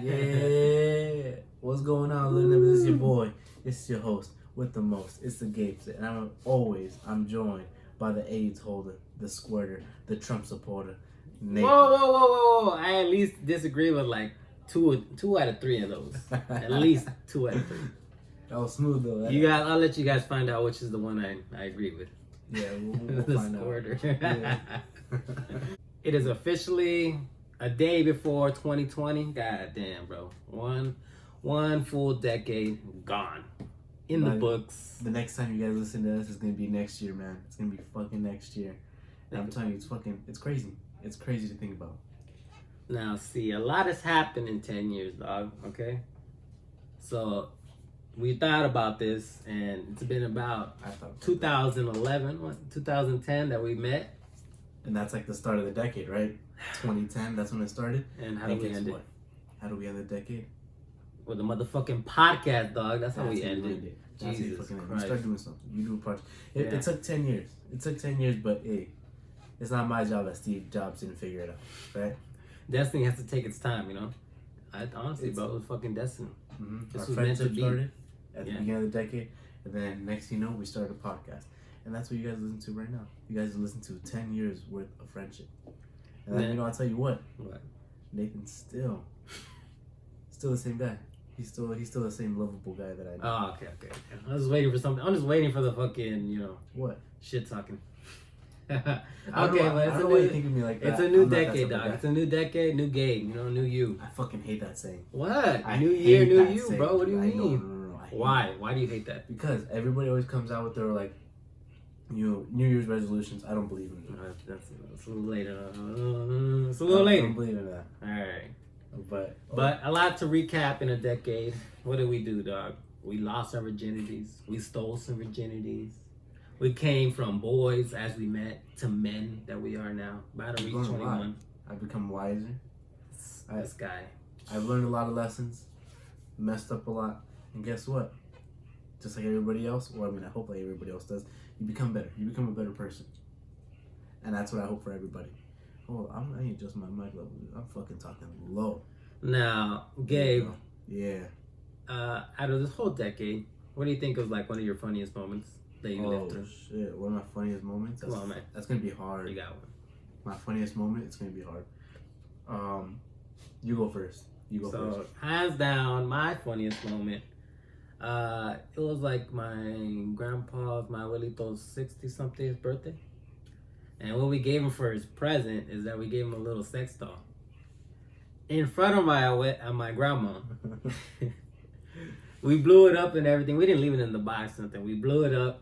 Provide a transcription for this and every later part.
Yeah. What's going on, little niggas? It's your boy. It's your host with the most. It's the Gabe. And I'm joined by the AIDS holder, the squirter, the Trump supporter, Nathan. Whoa. I at least disagree with like two out of three of those. At least 2 out of 3. That was smooth though. I'll let you guys find out which is the one I agree with. Yeah, we'll the find squirter. out. Yeah. It is officially a day before 2020. God damn, bro. One full decade gone. In the books. The next time you guys listen to us is gonna be next year, man. It's gonna be fucking next year. And I'm telling you, it's crazy. It's crazy to think about. Now, see, a lot has happened in 10 years, dog. Okay? So, we thought about this, and it's been about 2011, 2010 that we met. And that's like the start of the decade, right? 2010, that's when it started. And how do we end it? How do we end the decade? With a motherfucking podcast, dog. That's how we ended it. Jesus Christ. You start doing something. You do a project. It took 10 years. It took 10 years, but hey, it's not my job that Steve Jobs didn't figure it out, right? Destiny has to take its time, you know? Honestly, bro, it was fucking destiny. Mm-hmm. This Our was meant to friendship be. started at the beginning of the decade, and then next thing you know, we started a podcast. And that's what you guys listen to right now. You guys listen to 10 years worth of friendship. And then, I'll tell you what. What? Nathan's still the same guy. He's still the same lovable guy that I know. Oh, okay. I was waiting for something. I'm just waiting for the fucking, What? Shit talking. But it's a new decade, dog. It's a new decade, new Gabe, new you. I fucking hate that saying. What? New year, new you, saying, bro. What do you mean? No. Why? Why do you hate that? Because everybody always comes out with their like, New Year's resolutions. I don't believe in them. That's a little later. It's a little later. I don't believe in that. All right. But a lot to recap in a decade. What did we do, dog? We lost our virginities. We stole some virginities. We came from boys as we met to men that we are now. About to reach 21. I've become wiser. This guy. I've learned a lot of lessons. Messed up a lot. And guess what? Just like everybody else, or I hope like everybody else does, you become better. You become a better person. And that's what I hope for everybody. Oh, I need to adjust my mic level. I'm fucking talking low. Now, Gabe. Yeah. Out of this whole decade, what do you think was like one of your funniest moments that you lived through? Shit, one of my funniest moments? Come on, man. That's gonna be hard. You got one. My funniest moment, it's gonna be hard. You go first. So, hands down, my funniest moment. It was like my abuelito's 60-something birthday. And what we gave him for his present is that we gave him a little sex doll. In front of my grandma. We blew it up and everything. We didn't leave it in the box or something. We blew it up.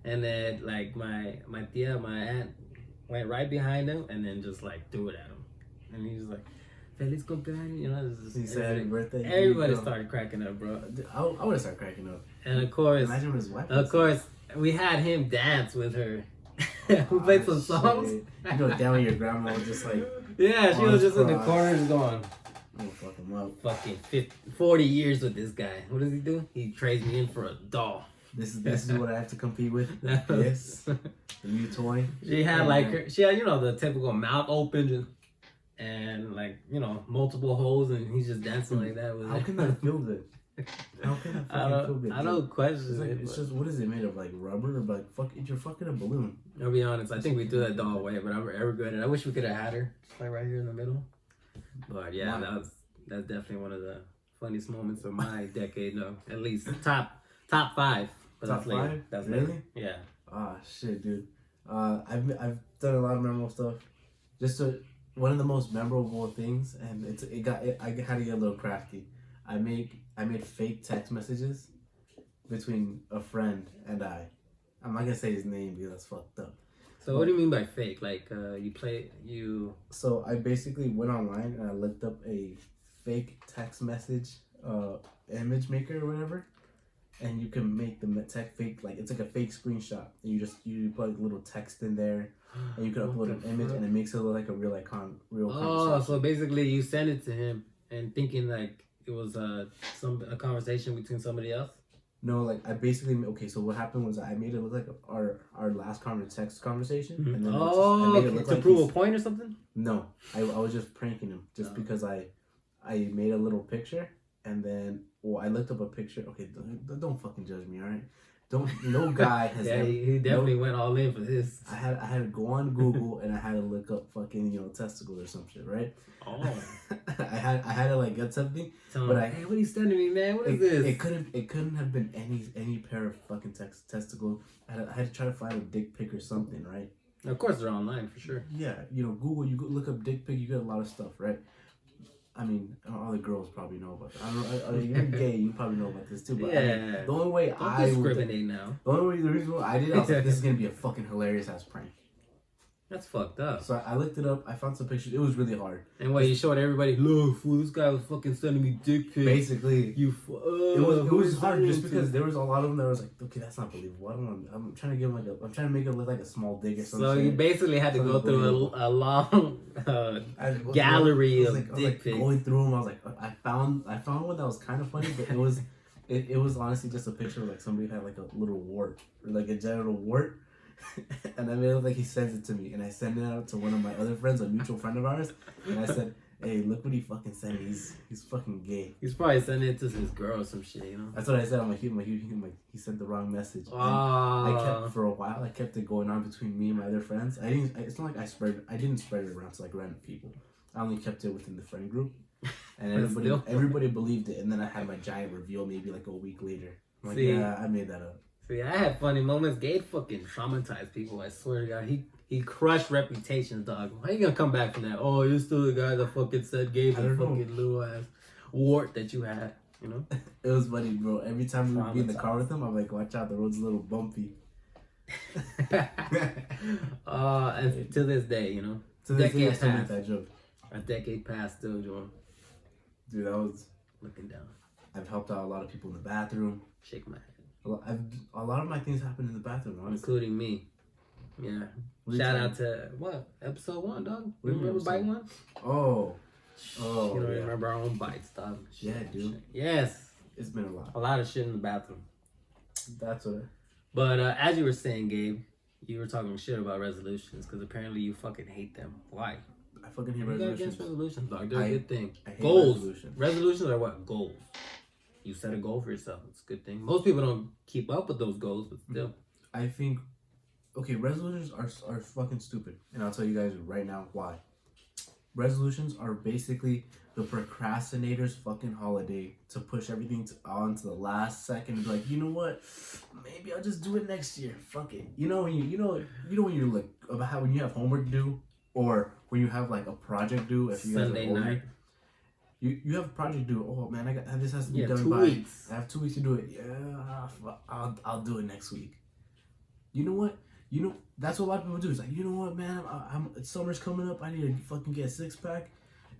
And then like my aunt, went right behind him and then just like threw it at him. And he was like, Feliz cumpleaños. He said happy birthday. Everybody started cracking up, bro. I would have started cracking up. And of course, imagine his wife. Of course, we had him dance with her. We played some songs. You go down with your grandma, just like. Yeah, she was just in the corner, just going. I'm gonna fuck him up. Fucking 40 years with this guy. What does he do? He trades me in for a doll. This is what I have to compete with. Yes, the new toy. She had the typical mouth open and like multiple holes, and he's just dancing like that with How can that feel good? How can that feel good? I don't question it. It's just, what is it made of? Like rubber? Or like you're fucking a balloon. I'll be honest. I think we threw that doll away, but I'm regretting it. I wish we could have had her like right here in the middle. But yeah, that's definitely one of the funniest moments of my decade. No, at least top 5. But top 5? That's really? Later. Yeah. Ah, shit, dude. I've done a lot of memorable stuff. One of the most memorable things, and I had to get a little crafty. I made fake text messages between a friend and I. I'm not gonna say his name because that's fucked up. So what do you mean by fake? Like So I basically went online and I looked up a fake text message image maker or whatever, and you can make the text fake, like it's like a fake screenshot, and you put like little text in there, and you can upload an image, and it makes it look like a real conversation. Oh, so basically you send it to him and thinking like it was a conversation between somebody else. No, like I basically so what happened was I made it look like our last text conversation, and then to prove a point or something. No, I was just pranking him because I I made a little picture, and then I looked up a picture. Okay, don't fucking judge me, all right? Don't no guy has yeah, ever. he definitely went all in for this. I had to go on Google and I had to look up fucking testicles or some shit, right? Oh, I had to like get something, tell but him, hey, what are you sending me, man? What is this? It couldn't have been any pair of fucking testicles. I had to try to find a dick pic or something, right? Of course, they're online for sure. Yeah, Google, you go look up dick pic, you get a lot of stuff, right? I mean, all the girls probably know about that. I don't know, you're gay, you probably know about this too. But yeah, I mean, the only way don't discriminate now. The reason why I did, I was like, this is gonna be a fucking hilarious ass prank. That's fucked up. So I looked it up. I found some pictures. It was really hard. And what you showed everybody? Look, fool, this guy was fucking sending me dick pics. Basically, it was hard just because there was a lot of them that was like, okay, that's not believable. I don't know. I'm trying to give him I'm trying to make it look like a small dick or something. So you basically had to go through a long gallery of dick pics. Going through them, I was like, I found one that was kind of funny, but it was honestly just a picture of like somebody had like a little wart or like a genital wart. And I made it look like he sends it to me, and I sent it out to one of my other friends, a mutual friend of ours, and I said, "Hey, look what he fucking sent me. He's fucking gay." He's probably sending it to his girl or some shit, That's what I said. I'm like, he sent the wrong message. Oh. I kept for a while. I kept it going on between me and my other friends. It's not like I didn't spread it around to like random people. I only kept it within the friend group, and everybody believed it. And then I had my giant reveal maybe like a week later. I'm like, yeah, I made that up. See, I had funny moments. Gabe fucking traumatized people. I swear to God, he crushed reputations, dog. How you gonna come back from that? Oh, you're still the guy that fucking said Gabe's a fucking little ass wart that you had. You know? It was funny, bro. Every time we would be in the car with him, I'm like, watch out, the road's a little bumpy. And to this day, to this day, I still make that joke. A decade passed, still, Joe. Dude, that was looking down. I've helped out a lot of people in the bathroom. Shake my head. A lot of my things happen in the bathroom, honestly. Including me. Yeah. Shout out to episode 1, dog. Remember bite 1? Oh, you don't remember our own bites, dog. Yeah, dude. Yes. It's been a lot. A lot of shit in the bathroom. That's what. But as you were saying, Gabe, you were talking shit about resolutions because apparently you fucking hate them. Why? I fucking hate resolutions. Against resolutions, dog. They're a good thing. I hate goals. Resolutions are what? Goals. You set a goal for yourself. It's a good thing. Most people don't keep up with those goals, but still. I think, resolutions are fucking stupid. And I'll tell you guys right now why. Resolutions are basically the procrastinator's fucking holiday to push everything on to the last second and be like, you know what? Maybe I'll just do it next year. Fuck it. When you're like about when you have homework due or when you have like a project due. If you Sunday guys are older, night. You have a project due. Oh man, this has to be done 2 by. weeks. I have 2 weeks to do it. Yeah, I'll do it next week. You know what? That's what a lot of people do. It's like, you know what, man? Summer's coming up. I need to fucking get a 6-pack,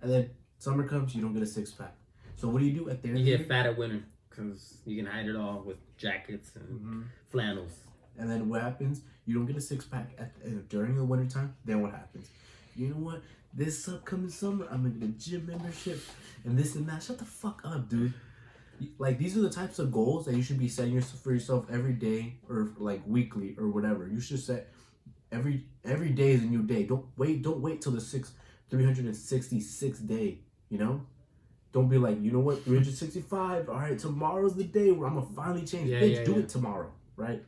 and then summer comes, you don't get a 6-pack. So what do you do at the end? You get fat at winter because you can hide it all with jackets and flannels. And then what happens? You don't get a 6-pack during the winter time. Then what happens? You know what? This upcoming summer, I'm gonna get a gym membership and this and that. Shut the fuck up, dude. Like, these are the types of goals that you should be setting for yourself every day or like weekly or whatever. You should set every day is a new day. Don't wait till the 366th day. Don't be like, you know what, 365. All right, tomorrow's the day where I'm gonna finally change. Do it tomorrow, right?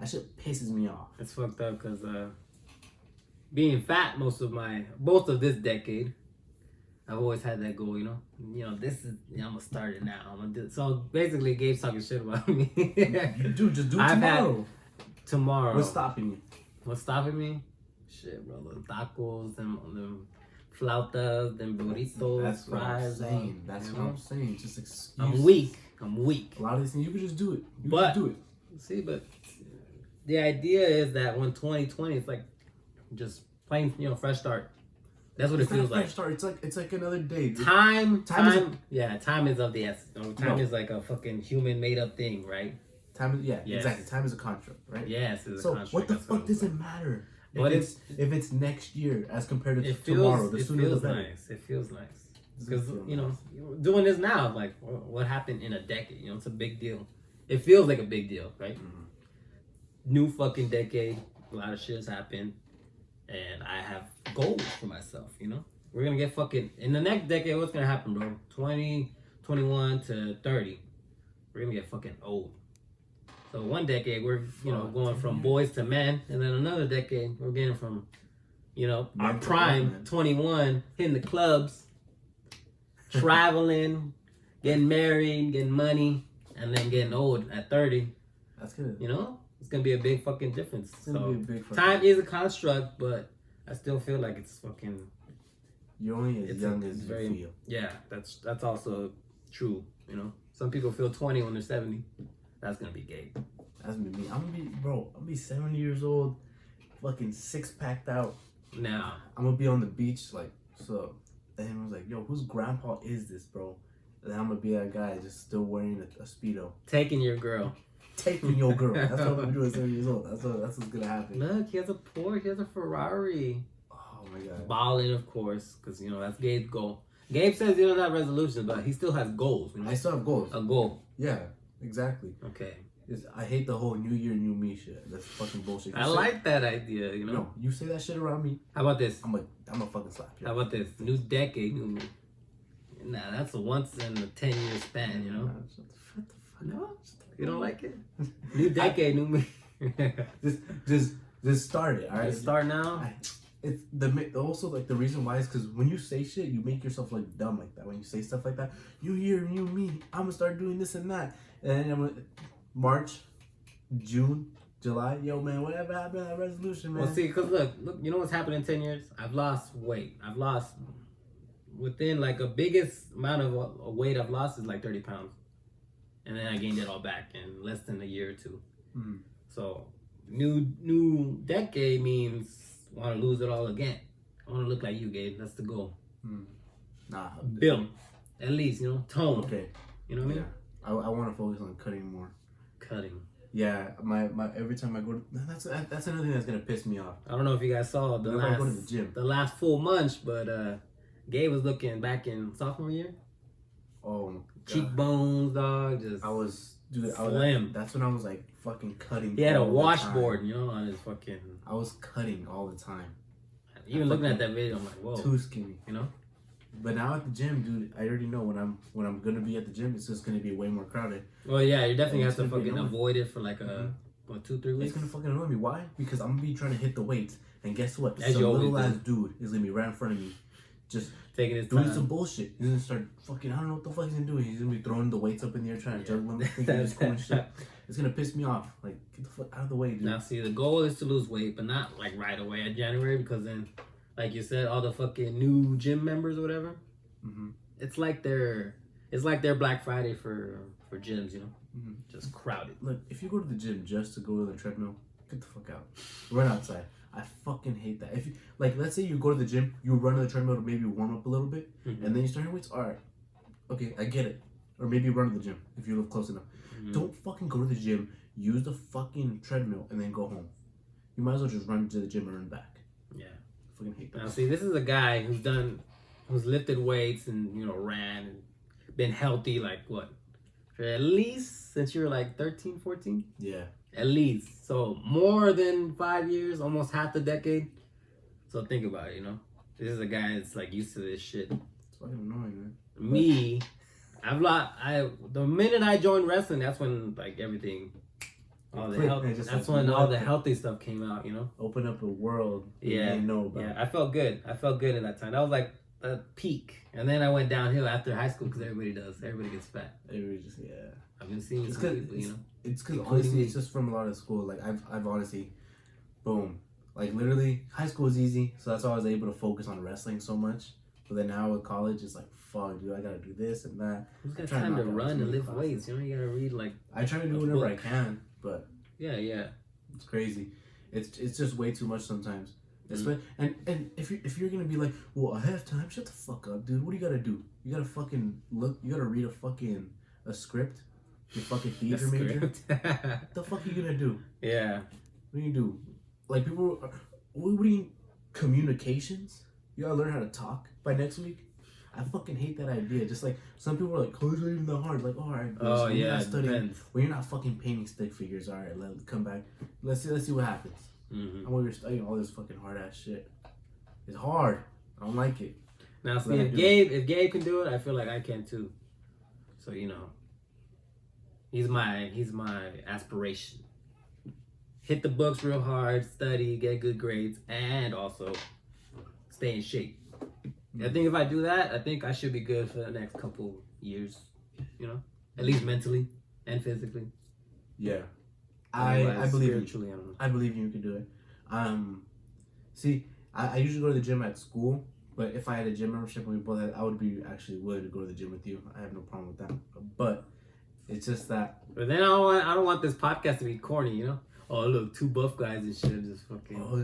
That shit pisses me off. It's fucked up because being fat most of this decade, I've always had that goal, this is, I'm gonna start it now. I'm gonna do it. So basically, Gabe's talking shit about me. Dude, just do it tomorrow. Tomorrow. What's stopping you? What's stopping me? Shit, bro. Them tacos, them flautas, them burritos, That's fries. What I'm saying. That's what I'm saying. Just excuse. I'm weak. A lot of these things, you can just do it. But do it. The idea is that when 2020, it's like just plain, fresh start. That's what it feels like. Fresh start. It's like another day. Time is of the essence. Time is like a fucking human made up thing, right? Time is exactly. Time is a construct, right? Yes, it's a construct. What the fuck does it matter? If it's next year as compared to tomorrow, the sooner the better. It feels nice. Because doing this now, like what happened in a decade? It's a big deal. It feels like a big deal, right? Mm-hmm. New fucking decade. A lot of shit's happened. And I have goals for myself, We're gonna get fucking in the next decade. What's gonna happen, bro? 2021 to 30. We're gonna get fucking old. So one decade we're going from boys to men, and then another decade we're getting from our prime 21 hitting the clubs, traveling, getting married, getting money, and then getting old at 30. That's good. It's gonna be a big fucking difference. It's gonna be a big fucking time is a construct, but I still feel like it's fucking. You're only as young as you feel. Yeah, that's also true. Some people feel 20 when they're 70. That's gonna be Gabe. That's gonna be me. I'm gonna be 70 years old, fucking six-packed out. Now I'm gonna be on the beach like so. And I was like, yo, whose grandpa is this, bro? And then I'm gonna be that guy just still wearing a Speedo. Taking your girl. Taking your girl. That's what I'm gonna do at 7 years old. That's what's gonna happen. Look, he has a Porsche. He has a Ferrari. Oh my god. Balling, of course, because that's Gabe's goal. Gabe says he doesn't have resolutions, but he still has goals. I still have goals. A goal. Yeah, exactly. Okay. I hate the whole New Year, New Me shit. That's fucking bullshit. I like that idea. No, you say that shit around me. How about this? I'm a fucking slap you. How about this? New decade, new me. Nah, that's a once in a 10-year span. Shut the fuck No, you don't like it. New decade, new me. Just start it. All right. Just start now. It's also like the reason why is because when you say shit, you make yourself look dumb like that. When you say stuff like that, New Year, New Me. I'm gonna start doing this and that, and then I'm gonna. March, June, July, yo man, whatever happened to that resolution, man? Well, see, cause look, you know what's happened in 10 years? I've lost weight. I've lost within like a biggest amount of weight I've lost is like 30 pounds, and then I gained it all back in less than a year or two. Mm. So new decade means want to lose it all again. I want to look like you, Gabe. That's the goal. Nah, build at least tone. Okay, you know what I mean? Yeah, I want to focus on cutting more. Cutting. Yeah, my every time I go to that's another thing that's gonna piss me off. I don't know if you guys saw I go to the gym. the last full Munch, but Gabe was looking back in sophomore year. Oh, God. Cheekbones, dog. Just slim. That's when I was like fucking cutting. He had a washboard, on his fucking. I was cutting all the time. Even looking at that video, I'm like, whoa. Too skinny, But now at the gym, dude, I already know when I'm gonna be at the gym, it's just gonna be way more crowded. Well, yeah, you definitely have to fucking avoid it for like 2-3 weeks. It's gonna fucking annoy me. Why? Because I'm gonna be trying to hit the weights, and guess what? As some you little always ass dude is gonna be right in front of me, just taking his doing time. some bullshit. He's gonna start fucking. I don't know what the fuck he's gonna do. He's gonna be throwing the weights up in the air, trying to juggle them, thinking he's cool and shit. It's gonna piss me off. Like, get the fuck out of the way, dude. Now, see, the goal is to lose weight, but not like right away at January, because then, like you said, all the fucking new gym members or whatever. Mm-hmm. It's like their Black Friday for gyms, Mm-hmm. just crowded. Look, if you go to the gym just to go to the treadmill, get the fuck out. Run outside. I fucking hate that. If you let's say you go to the gym, you run to the treadmill to maybe warm up a little bit, and then you start your weights. All right, okay, I get it. Or maybe run to the gym if you live close enough. Don't fucking go to the gym. Use the fucking treadmill and then go home. You might as well just run to the gym and run back. Yeah, I fucking hate that. Now, see, this is a guy who's lifted weights and ran and been healthy like what, for at least since you were like 13, 14? Yeah. At least. So more than 5 years, almost half the decade. So think about it, This is a guy that's like used to this shit. It's fucking annoying, man. Me, the minute I joined wrestling, that's when like everything, all the healthy stuff came out, Open up a world. Yeah. You know about. Yeah, I felt good in that time. That was like the peak. And then I went downhill after high school because everybody does. Everybody gets fat. Everybody just, yeah. I've been seeing some people, It's because honestly, it's just from a lot of school. Like I've honestly, boom, like literally, high school was easy, so that's why I was able to focus on wrestling so much. But then now with college, it's like, fuck, dude, I gotta do this and that. Who's got time to run and lift weights? You gotta read like. I try to do whatever I can, but yeah, it's crazy. It's just way too much sometimes. And if you're gonna be like, well, I have time, shut the fuck up, dude. What do you gotta do? You gotta fucking look. You gotta read a script. Your fucking theater major. What the fuck are you gonna do? Yeah. What do you do? Like people, what do you communications? You gotta learn how to talk by next week. I fucking hate that idea. Just like some people are like, college ain't even that hard. Like, all right, bro. Oh yeah, studying. When you're not fucking painting stick figures, all right, come back. Let's see what happens. Mm-hmm. I'm over here studying all this fucking hard ass shit. It's hard. I don't like it. Now, see, if Gabe can do it, I feel like I can too. So he's my aspiration. Hit the books real hard, study, get good grades, and also stay in shape. I think if I do that, I think I should be good for the next couple years. At least mentally and physically. Yeah, I believe spiritually. You. I believe you can do it. See, I usually go to the gym at school, but if I had a gym membership and we both had, I would be actually willing to go to the gym with you. I have no problem with that. But it's just that. But then I don't want this podcast to be corny, Oh, look, two buff guys and shit just fucking. Oh,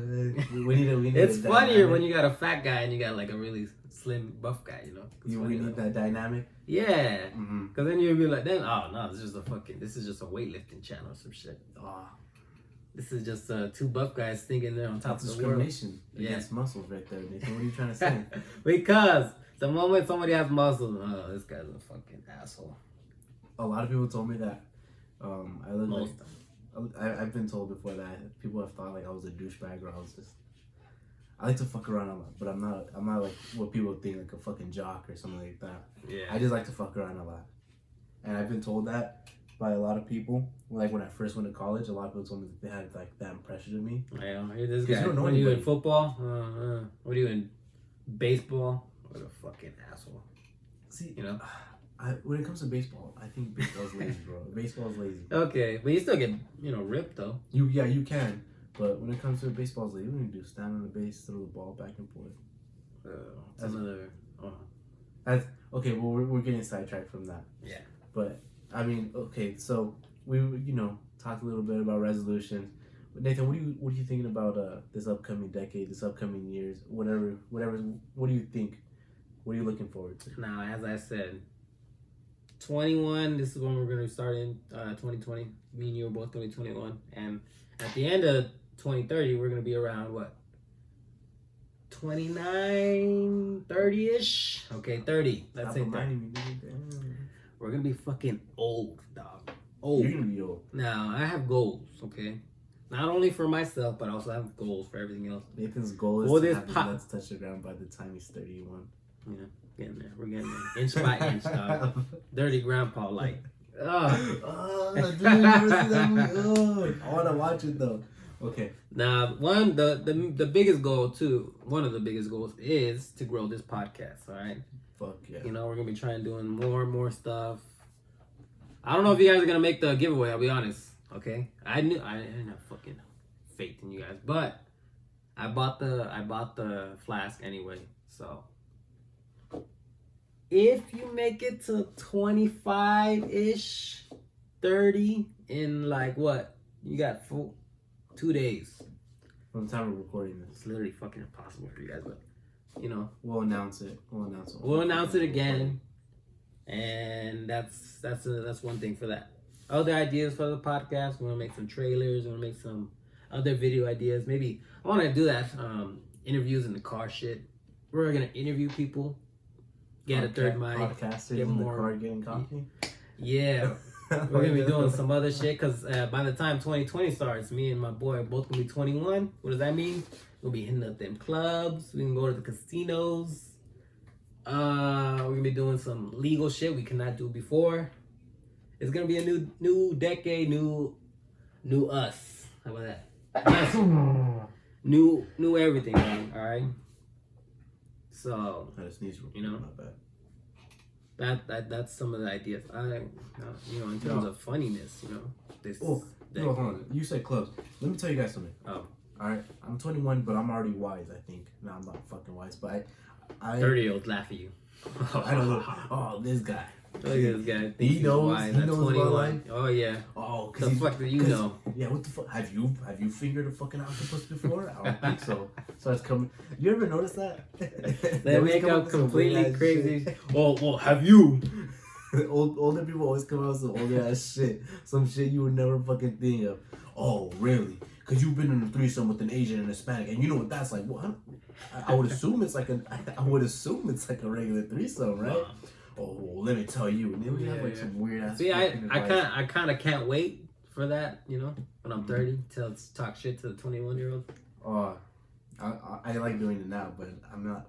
we need it's funnier when you got a fat guy and you got like a really slim buff guy, We need that dynamic. Yeah, because then you'll be like, then no, this is just a weightlifting channel or some shit. Oh, this is just two buff guys thinking they're on top of the world. Discrimination against muscles, right there, Nathan. What are you trying to say? Because the moment somebody has muscles, this guy's a fucking asshole. A lot of people told me that. I look like. I've been told before that people have thought like I was a douchebag or I like to fuck around a lot, but I'm not like what people think, like a fucking jock or something like that. Yeah. I just like to fuck around a lot. And I've been told that by a lot of people. Like when I first went to college, a lot of people told me that they had like that impression of me. Yeah, here's this guy. What are you in football? What are you in baseball? What a fucking asshole. See, when it comes to baseball, I think baseball's lazy, bro. Baseball's lazy. Okay, but you still get, ripped though. You can. But when it comes to baseball's lazy, what do you do? Stand on the base, throw the ball back and forth. That's another. That's okay. Well, we're getting sidetracked from that. Yeah. But I mean, okay. So we talked a little bit about resolutions. Nathan, what are you thinking about this upcoming decade, this upcoming years, whatever? What do you think? What are you looking forward to? Now, as I said. 21, this is when we're going to start in 2020. Me and you are both going to be 21. And at the end of 2030, we're going to be around, 29, 30-ish? Okay, 30. Let's say 30. We're going to be fucking old, dog. Old. You're going to be old. Now, I have goals, okay? Not only for myself, but I also have goals for everything else. Nathan's goal is to have his nuts touch the ground by the time he's 31. Yeah. Getting there. We're getting there. Inch by inch, dog. Dirty grandpa like. Dude, I never seen that movie. I want to watch it though. Okay. Now, the biggest goal too, one of the biggest goals is to grow this podcast, all right? Fuck yeah. We're going to be trying doing more and more stuff. I don't know if you guys are going to make the giveaway, I'll be honest, okay? I didn't have fucking faith in you guys, but I bought the flask anyway, so if you make it to 25-ish, 30 in like what? You got 2 days. From the time we're recording this. It's literally fucking impossible for you guys, but We'll announce it. We'll announce it again. And that's one thing for that. Other ideas for the podcast. We want to make some trailers. We want to make some other video ideas. Maybe I want to do that. Interviews in the car shit. We're going to interview people. Get a third mic. Podcasters in the car getting coffee. Yeah. We're going to be doing some other shit because by the time 2020 starts, me and my boy are both going to be 21. What does that mean? We'll be hitting up them clubs. We can go to the casinos. We're going to be doing some legal shit we cannot do before. It's going to be a new decade, new us. How about that? new everything, man. All right? So, that's some of the ideas. In terms of funniness, this. Hold on. You said clubs. Let me tell you guys something. Oh. All right. I'm 21, but I'm already wise. I think. No, I'm not fucking wise, but I 30-year-olds laugh at you. I don't know. Oh, this guy. Look at this guy. He knows. He knows about life. Oh yeah. Oh, the fuck do you know? Yeah. What the fuck? Have you fingered a fucking octopus before? I don't think so. So it's coming. You ever notice that? They make up completely crazy. Well, have you? Older people always come out with some older ass shit. Some shit you would never fucking think of. Oh, really? Because you've been in a threesome with an Asian and a Hispanic, and you know what that's like. What? I would assume it's like a regular threesome, right? Oh, well, let me tell you. And then we have like some weird ass. See, I kind of can't wait for that. When I'm 30, to talk shit to the 21-year-old. Oh, I like doing it now, but I'm not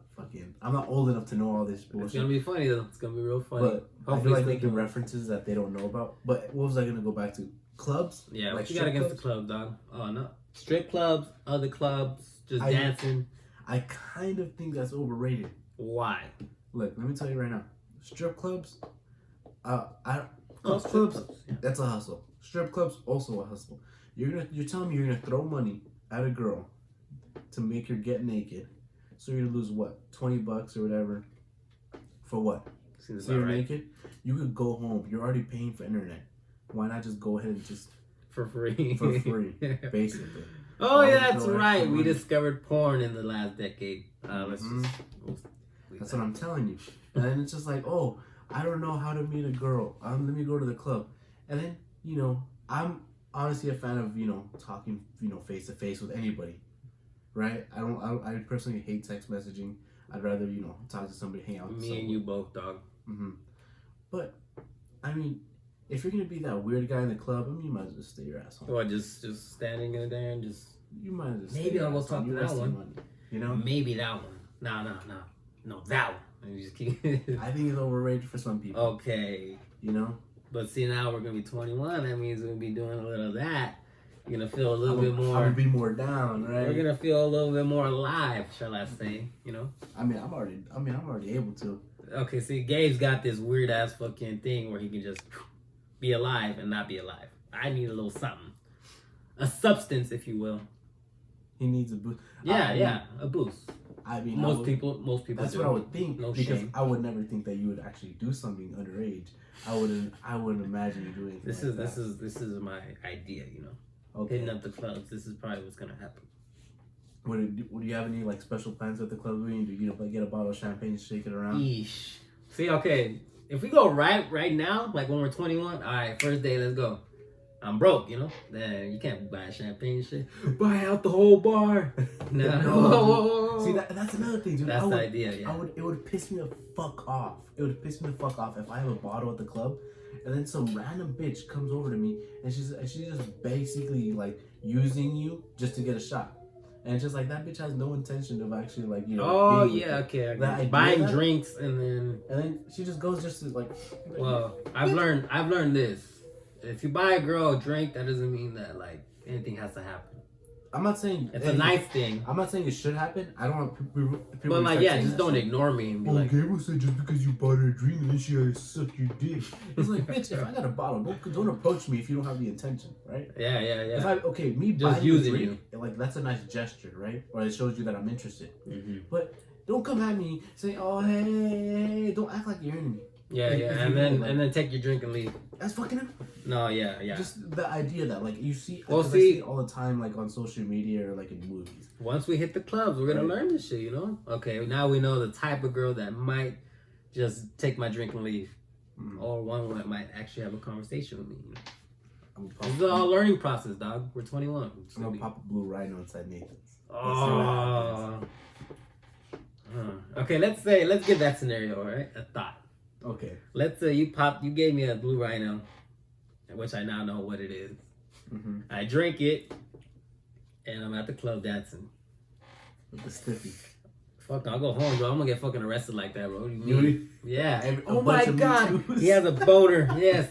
I'm not old enough to know all this It's bullshit. gonna be funny though. It's gonna be real funny. But I Hopefully feel like it's making good. references that they don't know about. But what was I gonna go back to? Clubs? Yeah, like what you got strip against clubs? the club, dog? Oh no, strip clubs, other clubs, just I- dancing. I kind of think that's overrated. Why? Look, let me tell you right now. Strip clubs, Oh, clubs, strip clubs. Yeah. that's a hustle. Strip clubs also a hustle. You're telling me you're gonna throw money at a girl to make her get naked, so you're gonna lose what, $20 or whatever, for what? Seems So about you're right. naked. You could go home. You're already paying for internet. Why not just go ahead and just For free. for free, basically? Oh Why yeah, would you that's throw right. extra We money? discovered porn in the last decade. Let's Mhm. just. That's what I'm telling you. And then it's just like, oh, I don't know how to meet a girl. Let me go to the club. And then, I'm honestly a fan of, talking, face to face with anybody. Right? I personally hate text messaging. I'd rather, talk to somebody, hang out with Me someone. and you both, dog. Mm-hmm. But, I mean, if you're going to be that weird guy in the club, you might as well just stay your ass home. Or just standing in there and just. You might as well just Maybe stay your I'll go ass talk home. to You're that wasting one. money, you know? Maybe that one. No, that one. And you just keep. I think it's overrated for some people. Okay. You know? But see, now we're gonna be 21. That means we're gonna be doing a little of that. You're gonna feel a little bit more. I'm gonna be more down, right? We're gonna feel a little bit more alive, shall I say? I'm already able to. Okay, see, Gabe's got this weird ass fucking thing where he can just be alive and not be alive. I need a little something, a substance, if you will. He needs a boost. A boost. I mean, Most people. That's do. what I would think. No because shame. I would never think that you would actually do something underage. I wouldn't imagine you doing. This is my idea. Okay. Hitting up the clubs. This is probably what's gonna happen. Would you have any like special plans at the club? Do you like get a bottle of champagne, shake it around? Eesh. See, okay, if we go right now, like when we're 21, all right, first day, let's go. I'm broke, Then you can't buy champagne and shit. Buy out the whole bar. No. Whoa. See, that's another thing, dude. That's the idea, yeah. It would piss me the fuck off. It would piss me the fuck off if I have a bottle at the club, and then some random bitch comes over to me and she's just basically like using you just to get a shot. And it's just like that bitch has no intention of actually like Oh being with yeah, you. okay. That idea Buying of that- drinks and then she just goes just to like. well, I've learned this. If you buy a girl a drink, that doesn't mean that like anything has to happen. I'm not saying It's a nice thing. I'm not saying it should happen. I don't want people But to like, start yeah, saying just that don't shit. ignore me and be Oh, like, Gabriel said just because you bought her a drink and then she had to suck your dick. It's like, bitch, if I got a bottle, don't approach me if you don't have the intention, right? yeah. If me Just buying you a using drink, like that's a nice gesture, right? Or it shows you that I'm interested. Mm-hmm. But don't come at me saying, "Oh, hey," don't act like you're enemy. Yeah, If and you then like- and then take your drink and leave. That's fucking him. No, yeah. Just the idea that like you see, Well, 'cause I see- see it all the time, like on social media or like in movies. Once we hit the clubs, we're gonna Right. learn this shit, Okay, now we know the type of girl that might just take my drink and leave, or one that might actually have a conversation with me. This is all a learning process, dog. We're 21. I'm gonna pop a blue rhino inside Nathan's. Oh. Okay, let's get that scenario, all right? A thought. Okay. Let's say you gave me a blue rhino, which I now know what it is. Mm-hmm. I drink it, and I'm at the club dancing. With the stiffy. Fuck, I'll go home, bro. I'm gonna get fucking arrested like that, bro. What do you You mean? Yeah. A Oh my bunch of Me god, Toos. he has a boner. Yes,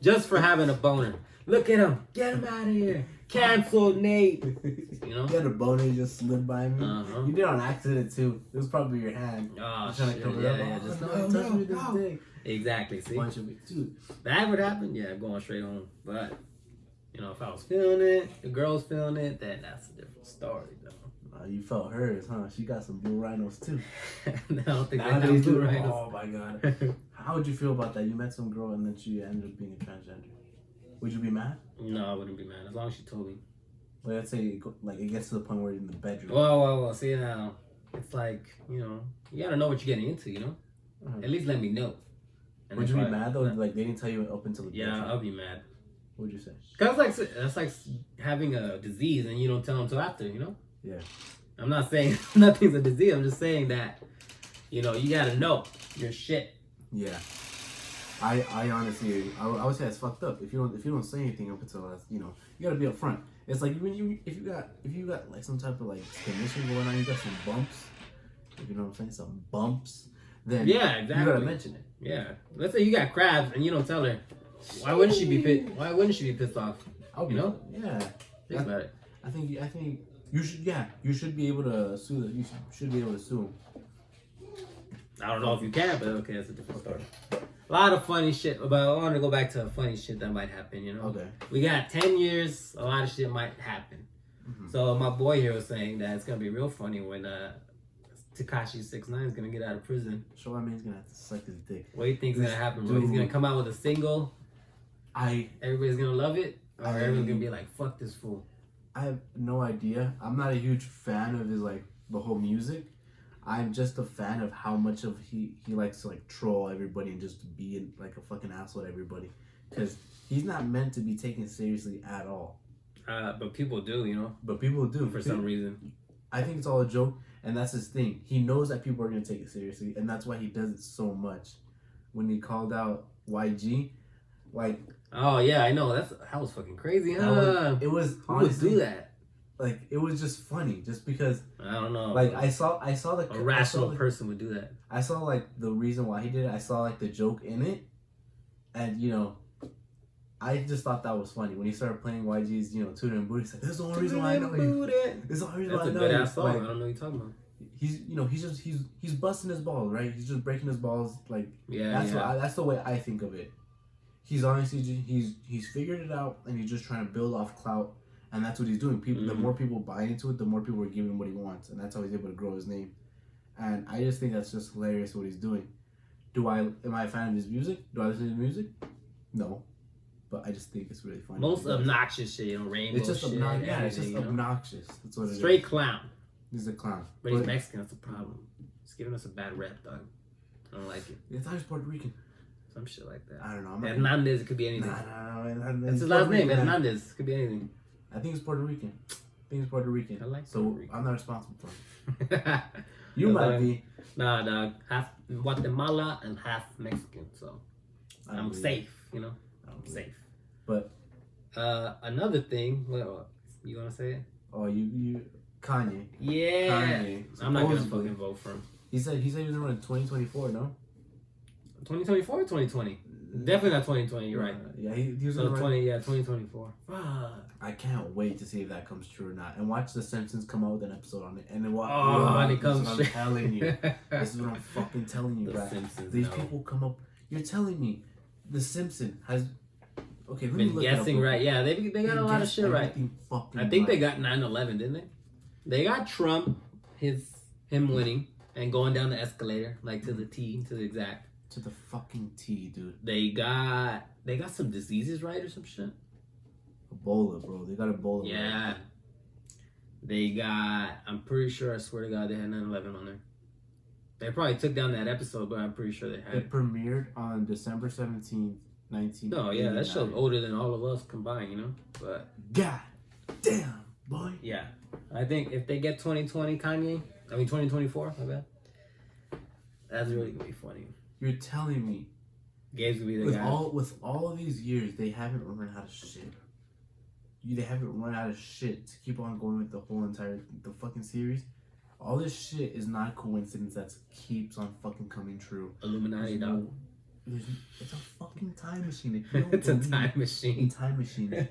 just for having a boner. Look at him. Get him out of here. Cancel, Nate. You had a boner just slid by me. Uh-huh. You did it on accident too. It was probably your hand. Oh Just trying shit. to cover Yeah, up. yeah. Oh, Just no, no, touch me this no. day. Exactly. See, Bunch of it too. that would happen. Yeah, I'm going straight home. But if I was feeling it, the girl's feeling it, then that's a different story, though. You felt hers, huh? She got some blue rhinos too. I don't think they Nowadays, have blue dude, rhinos. oh my god. How would you feel about that? You met some girl and then she ended up being a transgender. Would you be mad? No, I wouldn't be mad as long as she told me. Well, let's say it gets to the point where you're in the bedroom. Well. See now, it's like you gotta know what you're getting into. Uh-huh. At least let me know. And Would if you be I- mad though? Like they didn't tell you up until the Yeah, bedroom? I'll be mad. What'd you say? Cause that's like having a disease and you don't tell them till after. Yeah. I'm not saying nothing's a disease. I'm just saying that you gotta know your shit. Yeah. I honestly, I would say it's fucked up. If you don't say anything up until that's, you gotta be upfront. It's like if you got like some type of like condition going on, you got some bumps, you know what I'm saying, some bumps, then yeah, exactly. you gotta mention it. Yeah. Let's say you got crabs and you don't tell her. Why wouldn't she be pissed? Why wouldn't she be pissed off? I'll be, You know? Yeah. Think about it. I think you should. Yeah, you should be able to sue. You should be able to sue him. I don't know if you can, but okay, that's a different story. A lot of funny shit, but I want to go back to funny shit that might happen, you know? Okay. We got 10 years, a lot of shit might happen. Mm-hmm. So my boy here was saying that it's going to be real funny when Tekashi 6ix9ine is going to get out of prison. Show man's gonna have to suck his dick. What do you think's going to happen, bro? He's going to come out with a single. Everybody's going to love it? Or everyone's going to be like, fuck this fool? I have no idea. I'm not a huge fan of his, like, the whole music. I'm just a fan of how much of he likes to, like, troll everybody and just be like a fucking asshole to everybody. Because he's not meant to be taken seriously at all. But people do, you know? But people do. For some reason. I think it's all a joke, and that's his thing. He knows that people are going to take it seriously, and that's why he does it so much. When he called out YG, like... Oh, yeah, I know. That was fucking crazy, huh? It was Who honestly... would do that? Like, it was just funny, just because... I don't know. Like, I saw the... A rational person would do that. I saw, like, the reason why he did it. I saw, like, the joke in it. And, you know, I just thought that was funny. When he started playing YG's, you know, Tutor and Booty, he's like, this is the only reason why I know you. This is the only reason why I know you. That's a good-ass song. Like, I don't know what you're talking about. He's, you know, he's busting his balls, right? He's just breaking his balls, like... Yeah, that's the way I think of it. He's honestly, he's figured it out, and he's just trying to build off clout. And that's what he's doing. People, The more people buy into it, the more people are giving him what he wants, and that's how he's able to grow his name. And I just think that's just hilarious what he's doing. Am I a fan of his music? Do I listen to his music? No, but I just think it's really funny. Most obnoxious shit, you know, rainbow it's just shit. Yeah, it's just obnoxious. That's what it is. Straight clown. He's a clown. But he's Mexican. That's a problem. He's giving us a bad rep, dog. I don't like it. I thought he was Puerto Rican. Some shit like that. I don't know. Hernandez. It could be anything. No. That's his last name. Hernandez. It could be anything. I think he's Puerto Rican. I like Puerto Rican. I'm not responsible for him. You might be. Nah, dog. Half Guatemala and half Mexican, so I'm safe. You know, I'm safe. But another thing. What you gonna say it? Oh, you Kanye. Yeah. Kanye. I'm not gonna fucking vote for him. He said he was gonna run in 2024. No. 2024 or 2020? Definitely not 2020. You're right. Yeah, he was so gonna 2024. I can't wait to see if that comes true or not. And watch The Simpsons come out with an episode on it. And then watch. When it comes true. I'm telling you. This is what I'm fucking telling you, The Simpsons. These people come up. You're telling me The Simpsons has. Okay, let me been look guessing right. Yeah, they got a lot of shit right. I think they got 9/11, didn't they? They got Trump, him winning and going down the escalator like to the T, to the exact. To the fucking T, dude. They got some diseases right or some shit. Ebola, bro. They got Ebola. Yeah. Right. They got. I'm pretty sure. I swear to God, they had 9/11 on there. They probably took down that episode, but I'm pretty sure they had. It premiered on December 17th, 19. No, yeah, that show's older than all of us combined, you know. But God damn, boy. Yeah, I think if they get 2020 Kanye, 2024, my bad. That's really gonna be funny. You're telling me Gabe's gonna be the guy. With all of these years, they haven't run out of shit. They haven't run out of shit to keep on going with the fucking series. All this shit is not a coincidence that keeps on fucking coming true. Illuminati, dog. It's a fucking time machine. It's a time machine. Time machine.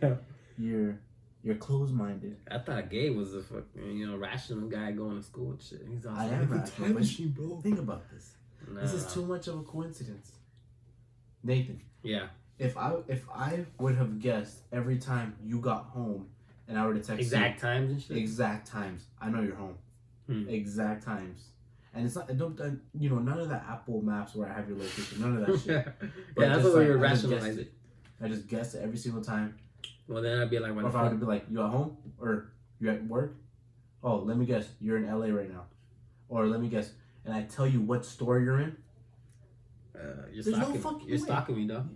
You're closed-minded. I thought Gabe was a fucking rational guy going to school and shit. He's I am rational. Time machine, bro. Think about this. No, this is too much of a coincidence. Nathan. Yeah. If I would have guessed every time you got home and I were to text exact times and shit. Exact times. I know you're home. Exact times. And it's not none of that Apple Maps where I have your location. None of that shit. Yeah, that's what we would rationalize it. I just guessed it every single time. Well, then I'd be like, or if I would be like, you at home or you at work? Oh, let me guess, you're in LA right now. Or let me guess, and I tell you what store you're in. You're stalking me, dog.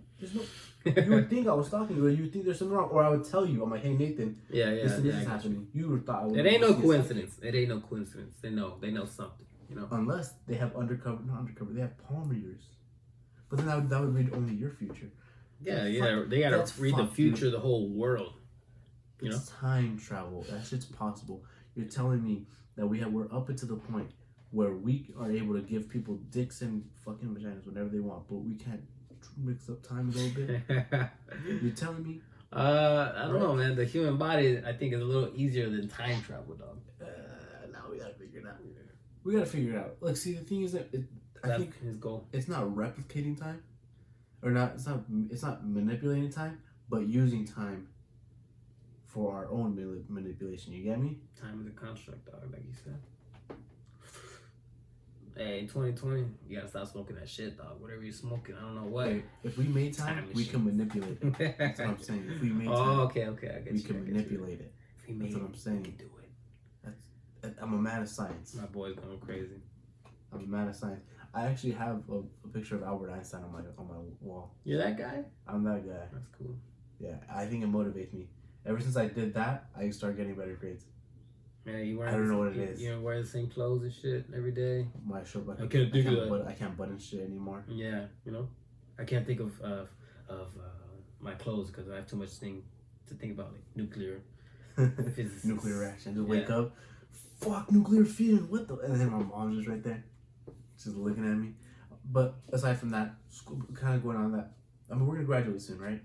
You would think I was stalking you, or you would think there's something wrong, or I would tell you. I'm like, hey Nathan, this is happening. You would thought I would. It ain't no coincidence. It ain't no coincidence. They know something. Unless they have not undercover. They have palm readers. But then that would read only your future. Yeah, they gotta read the future of the whole world. It's time travel. That shit's possible. You're telling me that we're up until the point where we are able to give people dicks and fucking vaginas whenever they want, but we can't mix up time a little bit? You're telling me? I don't know, man. The human body, I think, is a little easier than time travel, dog. Now we gotta figure it out. We gotta figure it out. Like, see, the thing is that I think his goal. It's not replicating time, or not. It's not manipulating time, but using time for our own manipulation. You get me? Time is a construct, dog, like you said. Hey, in 2020, you gotta stop smoking that shit, dog. Whatever you're smoking, I don't know what. Hey, if we made time we can manipulate it. That's what I'm saying. If we made time, okay, I get we can manipulate it. If we made That's what I'm saying. We can do it. I'm a man of science. My boy's going crazy. I'm a man of science. I actually have a picture of Albert Einstein on my wall. You're that guy? I'm that guy. That's cool. Yeah, I think it motivates me. Ever since I did that, I started getting better grades. Yeah, you wear. I don't know what it is. You don't wear the same clothes and shit every day. My shirt, I can't do that. I can't button shit anymore. Yeah, you know, I can't think of my clothes because I have too much to think about, like nuclear. Nuclear reaction. Just wake up. Fuck, nuclear fusion. What the? And then my mom's just right there, just looking at me. But aside from that, school kind of going on that. I mean, we're gonna graduate soon, right?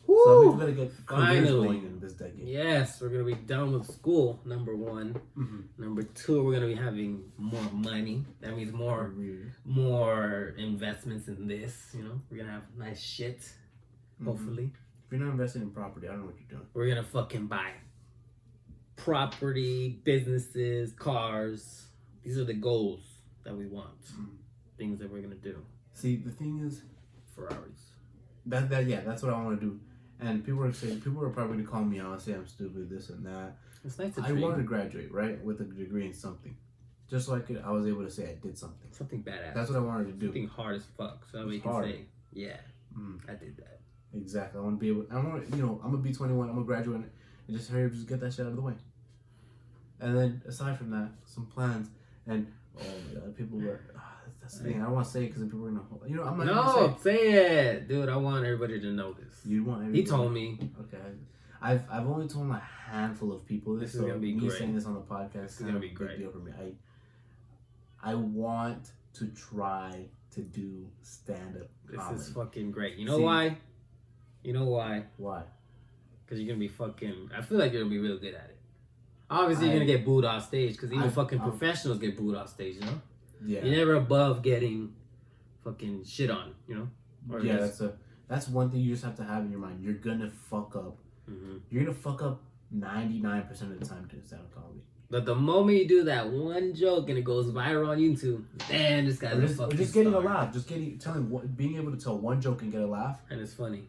Woo! So we gotta get careers Finally going in this decade. Yes, we're gonna be done with school. Number one. Mm-hmm. Number two, we're gonna be having more money. That means more investments in this. You know, we're gonna have nice shit. Mm-hmm. Hopefully. If you're not investing in property, I don't know what you're doing. We're gonna fucking buy property, businesses, cars. These are the goals that we want. Things that we're gonna do. See, the thing is, Ferraris. That's what I want to do. And people are probably gonna call me out and say I'm stupid, this and that. It's nice to I wanted to graduate, right, with a degree in something, just so I was able to say I did something. Something badass. That's what I wanted to do. Something hard as fuck, so that way you can say, yeah, I did that. Exactly. I want to be able. I'm gonna be 21. I'm gonna graduate and just hurry up, just get that shit out of the way. And then aside from that, some plans. And oh my god, people were. That's the thing. I don't want to say it because then people are gonna. I'm not. No, say it, dude. I want everybody to know this. You want everybody? He told me. Okay. I've only told a handful of people this. This is gonna be great. Saying this on the podcast is gonna be great. Big deal for me. I want to try to do stand-up comedy. This is fucking great. You know why? You know why? Why? Because you're gonna be fucking. I feel like you're gonna be real good at it. Obviously, you're gonna get booed off stage because even fucking professionals get booed off stage. You know. Yeah. You're never above getting fucking shit on. You know. Or yeah, that's one thing you just have to have in your mind. You're gonna fuck up. Mm-hmm. You're gonna fuck up 99% of the time doing stand-up comedy. But the moment you do that one joke and it goes viral on YouTube, damn, this guy's a fucking just getting a laugh, being able to tell one joke and get a laugh, and it's funny.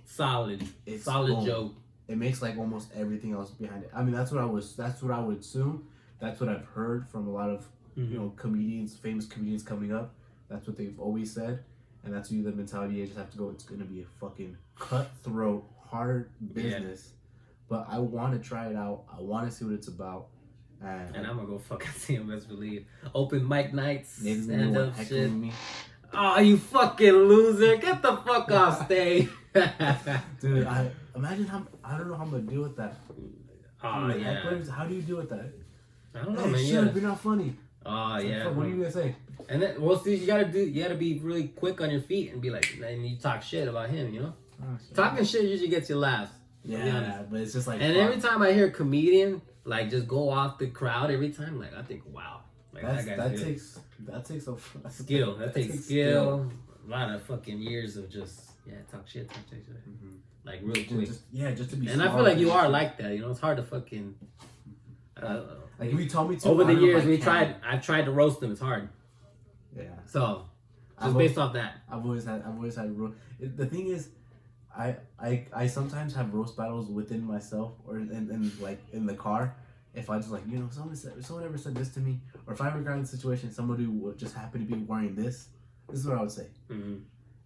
Solid joke. It makes like almost everything else behind it. I mean, that's what I would assume. That's what I've heard from a lot of comedians, famous comedians coming up. That's what they've always said, and that's the mentality you just have to go. It's gonna be a fucking cutthroat, hard business. Yeah. But I want to try it out. I want to see what it's about. And I'm going to go fucking see him, best believe. Open mic nights, stand-up shit. Me. Oh, you fucking loser. Get the fuck off stage. Dude, I don't know how I'm going to deal with that. Oh, yeah. Hecklers, how do you deal with that? I don't know, man. Shit, you're not funny. Oh, yeah. What are you going to say? And then, well, see, you got to be really quick on your feet and be like, and you talk shit about him, you know? Talking shit usually gets you laughs. Yeah, but it's just like. And every time I hear a comedian like just go off the crowd, every time like I think, wow, like that guy's takes a skill. That takes skill. A lot of fucking years of just talk shit. Mm-hmm. Like real quick. Just to be. And I feel like you are like that. You know, it's hard to fucking. Like if you told me to. Over the years, I've tried to roast them. It's hard. Yeah. So, just based off that, I've always had the thing is. I sometimes have roast battles within myself or in like in the car. If I just like, someone ever said this to me, or if I ever got in a situation somebody would just happen to be wearing this is what I would say. Mm-hmm.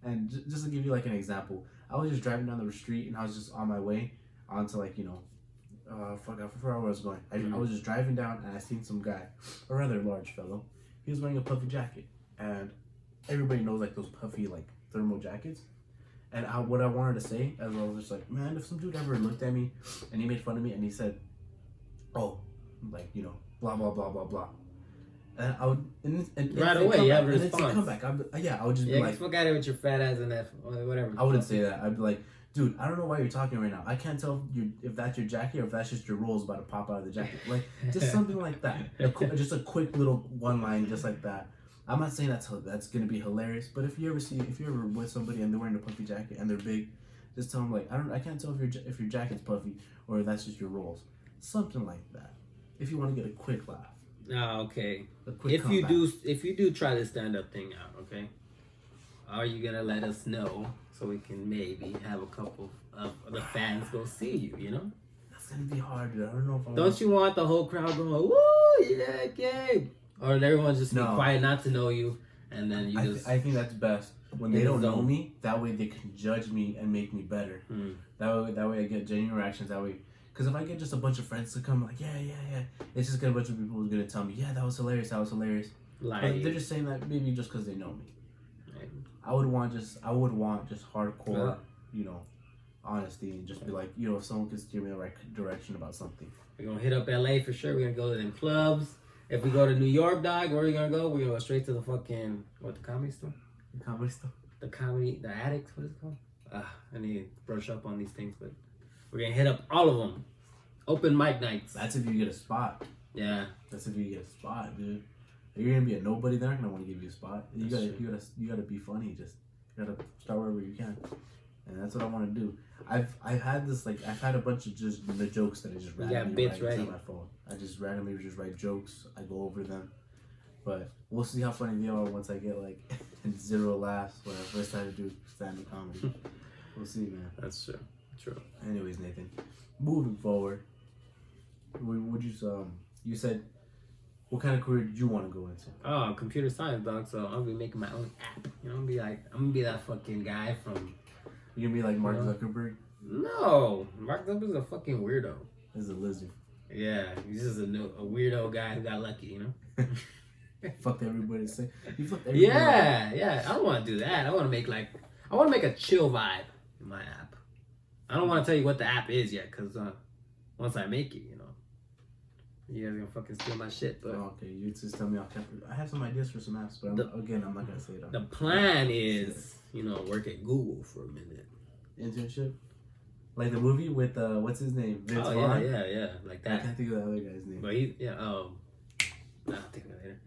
And just to give you like an example, I was just driving down the street and I was just on my way onto like I forgot where I was going. I was just driving down and I seen some guy, a rather large fellow. He was wearing a puffy jacket, and everybody knows like those puffy like thermal jackets. And what I wanted to say, as I was just like, man, if some dude ever looked at me and he made fun of me and he said, oh, like, blah, blah, blah, blah, blah. And I would, and Right away, you have a and it's a response. comeback. I would just be Yeah, like, get the fuck out of here with your fat ass and that, whatever. I wouldn't say that. I'd be like, dude, I don't know why you're talking right now. I can't tell if that's your jacket or if that's just your rolls about to pop out of the jacket. Like, just something like that. Just a quick little one line, just like that. I'm not saying that's gonna be hilarious, but if you're ever with somebody and they're wearing a puffy jacket and they're big, just tell them like, I can't tell if your jacket's puffy or if that's just your rolls. Something like that. If you want to get a quick laugh. Ah, okay. A quick If you do try the stand up thing out, okay, are you gonna let us know so we can maybe have a couple of the fans go see you? You know, that's gonna be hard, dude. I don't know if I don't you want the whole crowd going, woo, yeah, Gabe, or everyone just be quiet, not to know you, and then you just. I think that's best when they don't know me. That way they can judge me and make me better. That way I get genuine reactions. That way. Because if I get just a bunch of friends to come, like, yeah, it's just a bunch of people who's going to tell me, yeah, that was hilarious. Like, but they're just saying that maybe just because they know me. Right. I would want just hardcore, honesty and just be like, if someone could steer me in the right direction about something. We're going to hit up LA for sure. We're going to go to them clubs. If we go to New York, dog, where are we going to go? We're going to go straight to the fucking, the comedy store? The comedy store? The Addicts, what is it called? I need to brush up on these things, but... We're going to hit up all of them. Open mic nights. That's if you get a spot. Yeah. That's if you get a spot, dude. If you're going to be a nobody, they're not going to want to give you a spot. You gotta be funny. Just you got to start wherever you can. And that's what I want to do. I've had a bunch of just the jokes that I just randomly write on my phone. I just randomly write jokes. I go over them. But we'll see how funny they are once I get like 0 laughs when I first started to do stand-up comedy. We'll see, man. That's true. True. Anyways, Nathan, moving forward, you said, what kind of career did you want to go into? Oh, computer science, dog. So I'll be making my own app. I'm gonna be that fucking guy from. You gonna be like Mark Zuckerberg? No, Mark Zuckerberg's a fucking weirdo. He's a lizard. Yeah, he's just a weirdo guy who got lucky, Fucked everybody. He fucked everybody. Yeah. I don't want to do that. I want to make a chill vibe in my app. I don't want to tell you what the app is yet, because once I make it, you guys are going to fucking steal my shit. But okay, you just tell me I have some ideas for some apps, but I'm not going to say it. The plan is, work at Google for a minute. Internship? Like the movie with, what's his name? Vince Vaughn? Yeah, like that. I can't think of the other guy's name. But I'll think of it later.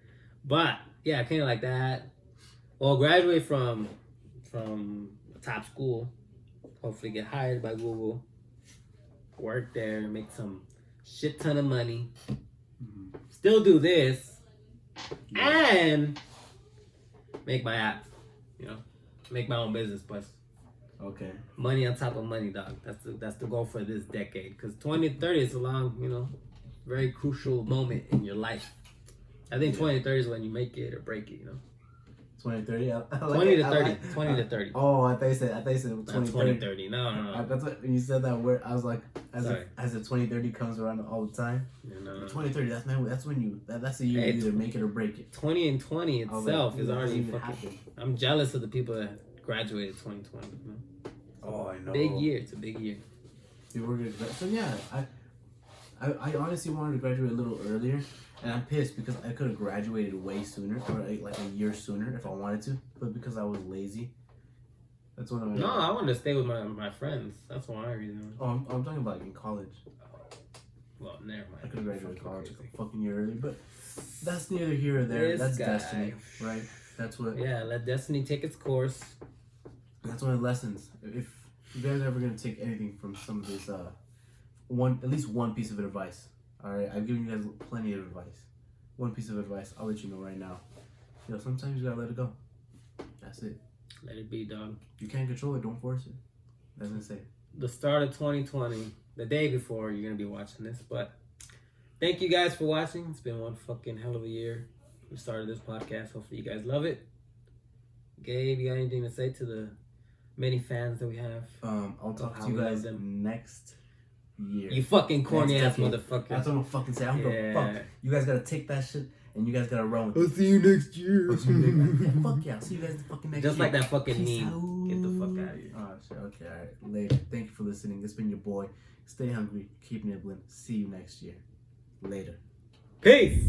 But, yeah, kind of like that. Well, graduate from a top school. Hopefully get hired by Google, work there, make some shit ton of money, still do this, and make my app, make my own business, plus. Okay. Money on top of money, dog. That's the goal for this decade, because 2030 is a long, very crucial moment in your life. I think 2030 is when you make it or break it, 2030? 20 to 30. 20 to 30. Oh, I thought you said 2030. No. That's what when you said that word. I was like, as the 2030 comes around all the time. No. 2030. That's when you. That's the year you either make it or break it. 20 and 20 itself is already fucking. I'm jealous of the people that graduated 2020. Oh, I know. Big year. It's a big year. So yeah, I honestly wanted to graduate a little earlier. And I'm pissed because I could have graduated way sooner, or like a year sooner if I wanted to, but because I was lazy. That's one of my. No, I wanted to stay with my friends. That's one reason. Oh, I'm talking about in college. Well, never mind. I could have graduated college a fucking year early, but that's neither here or there. That's destiny, right? That's what. Yeah, let destiny take its course. That's one of the lessons. If you guys are ever gonna take anything from some of this, at least one piece of advice. All right, I've given you guys plenty of advice. One piece of advice, I'll let you know right now. Sometimes you gotta let it go. That's it. Let it be, dog. You can't control it, don't force it. That's what I say. The start of 2020, the day before you're gonna be watching this, but thank you guys for watching. It's been one fucking hell of a year. We started this podcast. Hopefully you guys love it. Gabe, you got anything to say to the many fans that we have? I'll talk to you guys next year. You fucking corny ass motherfucker. That's what I'm fucking saying. I'm gonna fuck. You guys gotta take that shit and you guys gotta run with it. I'll see you next year. Fuck yeah. I'll see you guys fucking next year. Just like that fucking meme. Get the fuck out of here. Oh shit. Okay. All right. Later. Thank you for listening. This has been your boy. Stay hungry. Keep nibbling. See you next year. Later. Peace.